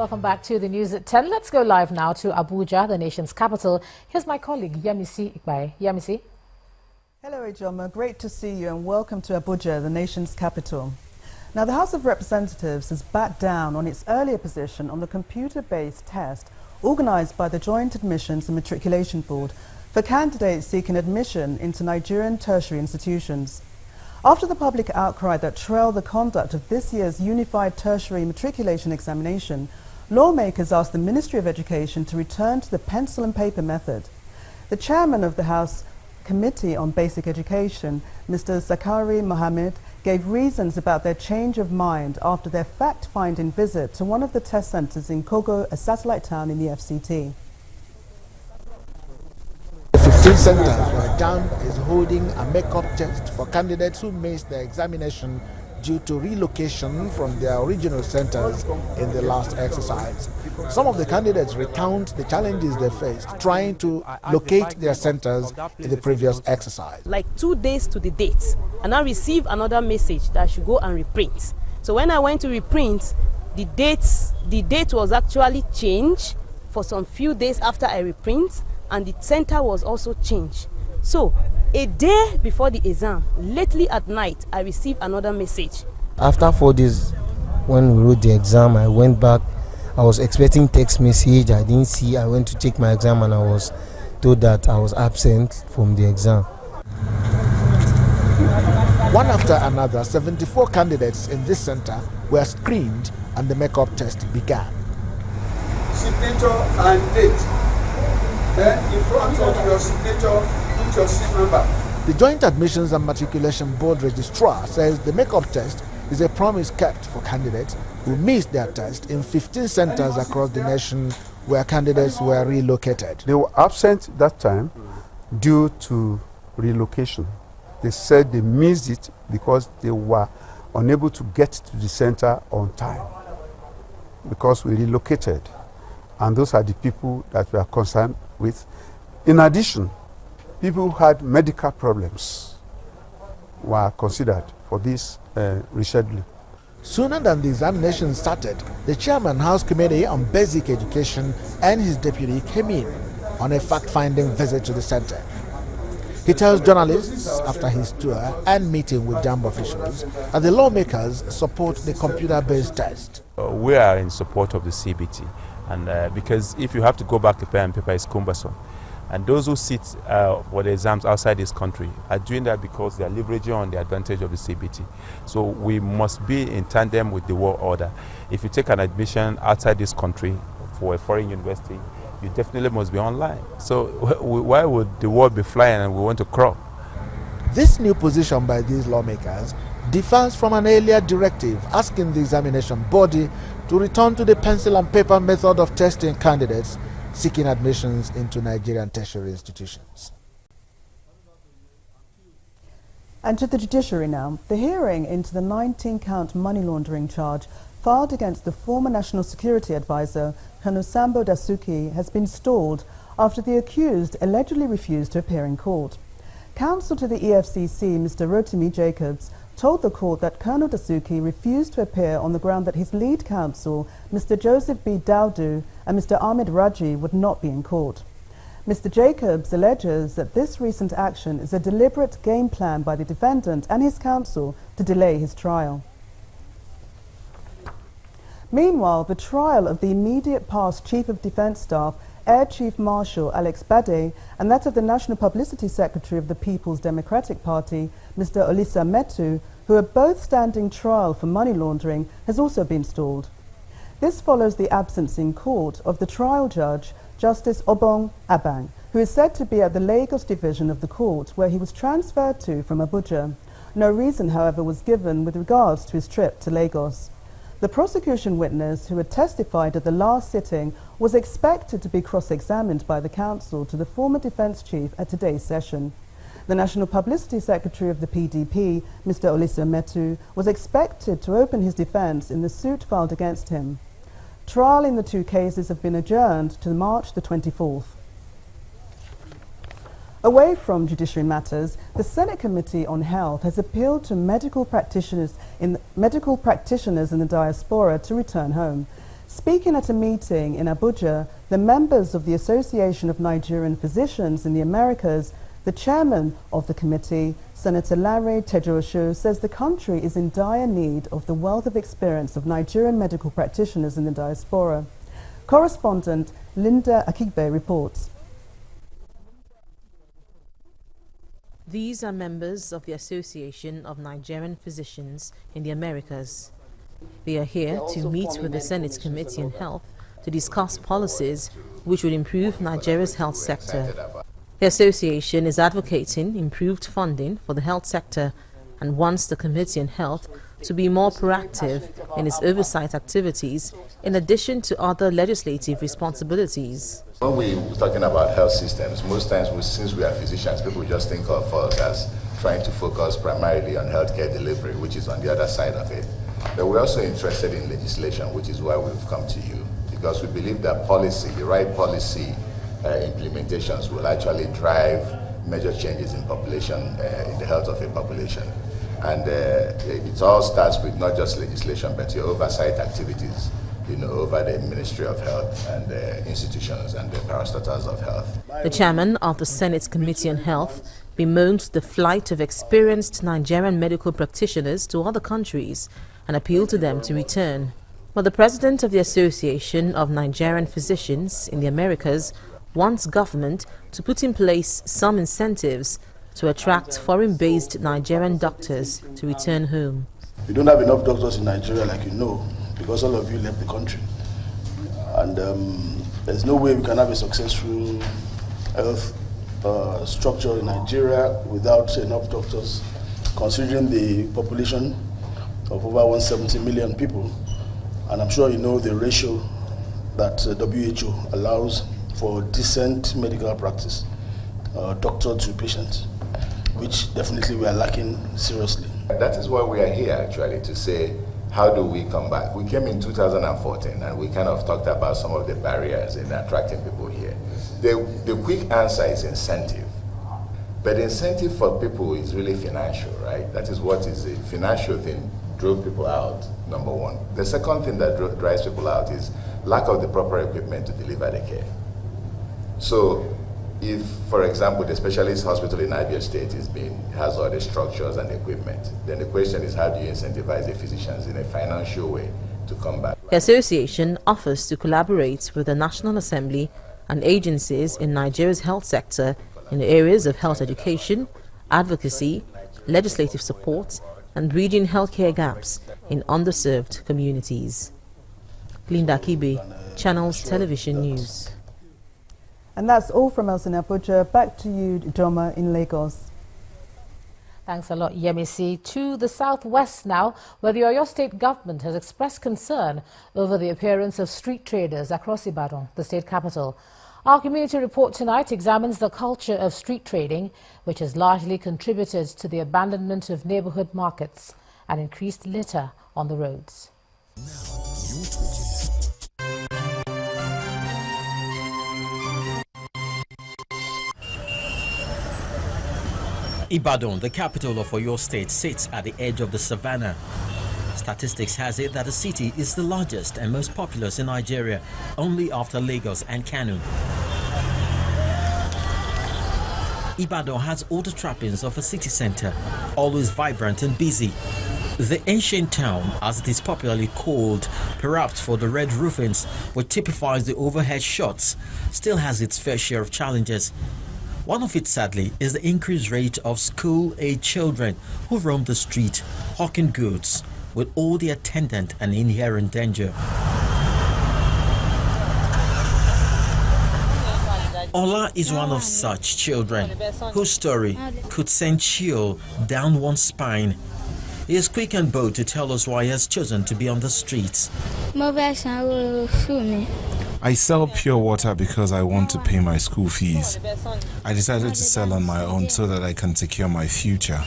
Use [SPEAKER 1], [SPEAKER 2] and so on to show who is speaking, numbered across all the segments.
[SPEAKER 1] Welcome back to the news at 10. Let's go live now to Abuja, the nation's capital. Here's my colleague, Yemisi Ikbaye. Yemisi.
[SPEAKER 2] Hello, Jamb. Great to see you and welcome to Abuja, the nation's capital. Now, the House of Representatives has backed down on its earlier position on the computer-based test organized by the Joint Admissions and Matriculation Board for candidates seeking admission into Nigerian tertiary institutions. After the public outcry that trailed the conduct of this year's Unified Tertiary Matriculation Examination, lawmakers asked the Ministry of Education to return to the pencil and paper method. The chairman of the House Committee on Basic Education, Mr. Zakari Mohammed, gave reasons about their change of mind after their fact-finding visit to one of the test centers in Kogo, a satellite town in the FCT.
[SPEAKER 3] 15 centers where Jamb is holding a makeup test for candidates who missed their examination due to relocation from their original centers in the last exercise. Some of the candidates recount the challenges they faced trying to locate their centers in the previous exercise.
[SPEAKER 4] Like 2 days to the date, and I received another message that I should go and reprint. So when I went to reprint, the date was actually changed for some few days after I reprint, and the center was also changed. So a day before the exam, lately at night, I received another message.
[SPEAKER 5] After 4 days, when we wrote the exam, I went back. I was expecting text message. I didn't see. I went to take my exam and I was told that I was absent from the exam.
[SPEAKER 3] One after another, 74 candidates in this center were screened and the makeup test began.
[SPEAKER 6] Signature and date. Then in front of your signature, put your SIM number.
[SPEAKER 3] The Joint Admissions and Matriculation Board Registrar says the makeup test is a promise kept for candidates who missed their test in 15 centers across the nation where candidates were relocated.
[SPEAKER 7] They were absent that time due to relocation. They said they missed it because they were unable to get to the center on time because we relocated. And those are the people that we are concerned with. In addition, people who had medical problems were considered for this rescheduling.
[SPEAKER 3] Sooner than the examination started, the chairman House Committee on Basic Education and his deputy came in on a fact-finding visit to the center. He tells journalists after his tour and meeting with Jamb officials that the lawmakers support the computer-based test.
[SPEAKER 8] We are in support of the CBT, and because if you have to go back to pen and paper, it's cumbersome. And those who sit for the exams outside this country are doing that because they are leveraging on the advantage of the CBT. So we must be in tandem with the world order. If you take an admission outside this country for a foreign university, you definitely must be online. So why would the world be flying and we want to crawl?
[SPEAKER 3] This new position by these lawmakers differs from an earlier directive asking the examination body to return to the pencil and paper method of testing candidates seeking admissions into Nigerian tertiary institutions.
[SPEAKER 2] And to the judiciary now. The hearing into the 19-count money laundering charge filed against the former National Security Advisor, Colonel Sambo Dasuki, has been stalled after the accused allegedly refused to appear in court. Counsel to the EFCC, Mr. Rotimi Jacobs, told the court that Colonel Dasuki refused to appear on the ground that his lead counsel, Mr. Joseph B. Daudu, and Mr. Ahmed Raji would not be in court. Mr. Jacobs alleges that this recent action is a deliberate game plan by the defendant and his counsel to delay his trial. Meanwhile, the trial of the immediate past Chief of Defence Staff, Air Chief Marshal Alex Bade, and that of the National Publicity Secretary of the People's Democratic Party, Mr. Olisa Metu, who are both standing trial for money laundering, has also been stalled. This follows the absence in court of the trial judge, Justice Obong Abang, who is said to be at the Lagos division of the court, where he was transferred to from Abuja. No reason, however, was given with regards to his trip to Lagos. The prosecution witness, who had testified at the last sitting, was expected to be cross-examined by the counsel to the former defence chief at today's session. The National Publicity Secretary of the PDP, Mr. Olisa Metu, was expected to open his defence in the suit filed against him. Trial in the two cases have been adjourned to March the 24th. Away from judiciary matters, the Senate Committee on Health has appealed to medical practitioners in the diaspora to return home. Speaking at a meeting in Abuja, the members of the Association of Nigerian Physicians in the Americas, the chairman of the committee, Senator Larry Tejosho, says the country is in dire need of the wealth of experience of Nigerian medical practitioners in the diaspora. Correspondent Linda Akigbe reports.
[SPEAKER 9] These are members of the Association of Nigerian Physicians in the Americas. They are here to meet with the Senate Committee on Health to discuss policies which would improve Nigeria's health sector. The association is advocating improved funding for the health sector and wants the Committee on Health to be more proactive in its oversight activities in addition to other legislative responsibilities.
[SPEAKER 10] When we're talking about health systems, most times since we are physicians, people just think of us as trying to focus primarily on healthcare delivery, which is on the other side of it. But we're also interested in legislation, which is why we've come to you, because we believe that policy, the right policy implementations will actually drive major changes in population, in the health of a population. And it all starts with not just legislation, but your oversight activities, over the Ministry of Health and the institutions and the parastatals of health.
[SPEAKER 9] The chairman of the Senate Committee on Health bemoaned the flight of experienced Nigerian medical practitioners to other countries and appealed to them to return. But the president of the Association of Nigerian Physicians in the Americas wants government to put in place some incentives to attract foreign-based Nigerian doctors to return home.
[SPEAKER 11] We don't have enough doctors in Nigeria, like you know, because all of you left the country. And there's no way we can have a successful health structure in Nigeria without enough doctors, considering the population of over 170 million people. And I'm sure you know the ratio that WHO allows for decent medical practice, doctor to patient, which definitely we are lacking seriously.
[SPEAKER 10] That is why we are here actually, to say, how do we come back? We came in 2014 and we kind of talked about some of the barriers in attracting people here. The quick answer is incentive. But incentive for people is really financial, right? That is what is the financial thing drove people out, number one. The second thing that drives people out is lack of the proper equipment to deliver the care. So if, for example, the specialist hospital in Abia State has all the structures and equipment, then the question is, how do you incentivize the physicians in a financial way to come back?
[SPEAKER 9] The association offers to collaborate with the National Assembly and agencies in Nigeria's health sector in the areas of health education, advocacy, legislative support, and bridging healthcare gaps in underserved communities. Linda Kibe, Channels Television News.
[SPEAKER 2] And that's all from us in Abuja. Back to you, Doma, in Lagos.
[SPEAKER 1] Thanks a lot, Yemisi. To the southwest now, where the Oyo State government has expressed concern over the appearance of street traders across Ibadan, the state capital. Our community report tonight examines the culture of street trading, which has largely contributed to the abandonment of neighborhood markets and increased litter on the roads.
[SPEAKER 12] Ibadan, the capital of Oyo State, sits at the edge of the savannah. Statistics has it that the city is the largest and most populous in Nigeria, only after Lagos and Kano. Ibadan has all the trappings of a city center, always vibrant and busy. The ancient town, as it is popularly called, perhaps for the red roofings, which typifies the overhead shots, still has its fair share of challenges. One of it, sadly, is the increased rate of school-age children who roam the street, hawking goods, with all the attendant and inherent danger. Ola is one of such children, whose story could send chill down one's spine. He is quick and bold to tell us why he has chosen to be on the streets.
[SPEAKER 13] I sell pure water because I want to pay my school fees. I decided to sell on my own so that I can secure my future.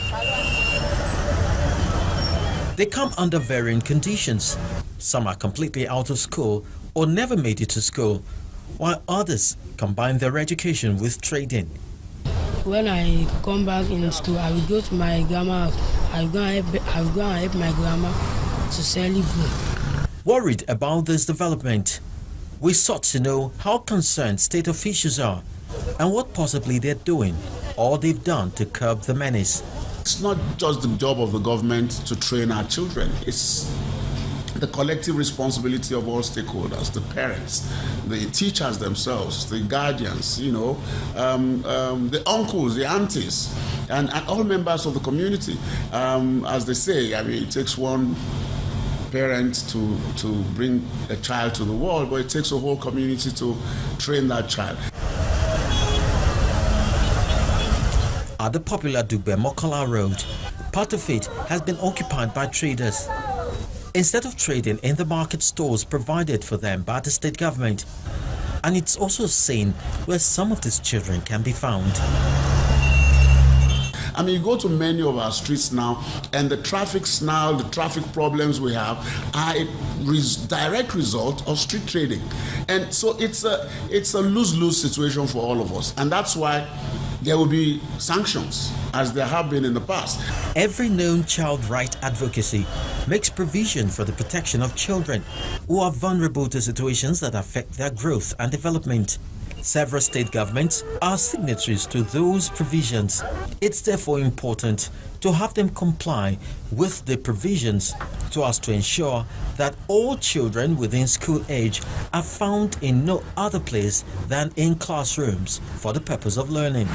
[SPEAKER 12] They come under varying conditions. Some are completely out of school or never made it to school, while others combine their education with trading.
[SPEAKER 14] When I come back in school, I will go to my grandma. I will go and help my grandma to sell it.
[SPEAKER 12] Worried about this development, we sought to know how concerned state officials are and what possibly they're doing or they've done to curb the menace.
[SPEAKER 15] It's not just the job of the government to train our children. It's the collective responsibility of all stakeholders, the parents, the teachers themselves, the guardians, the uncles, the aunties, and all members of the community. As they say, I mean, it takes one parent to bring a child to the world, but it takes a whole community to train that child.
[SPEAKER 12] At the popular Dugbe Mokola Road, part of it has been occupied by traders. Instead of trading in the market stores provided for them by the state government, and it's also seen where some of these children can be found.
[SPEAKER 15] I mean, you go to many of our streets now, and the traffic snarl, the traffic problems we have are a direct result of street trading. And so it's a lose-lose situation for all of us. And that's why there will be sanctions, as there have been in the past.
[SPEAKER 12] Every known child right advocacy makes provision for the protection of children who are vulnerable to situations that affect their growth and development. Several state governments are signatories to those provisions. It's therefore important to have them comply with the provisions so as to ensure that all children within school age are found in no other place than in classrooms for the purpose of learning.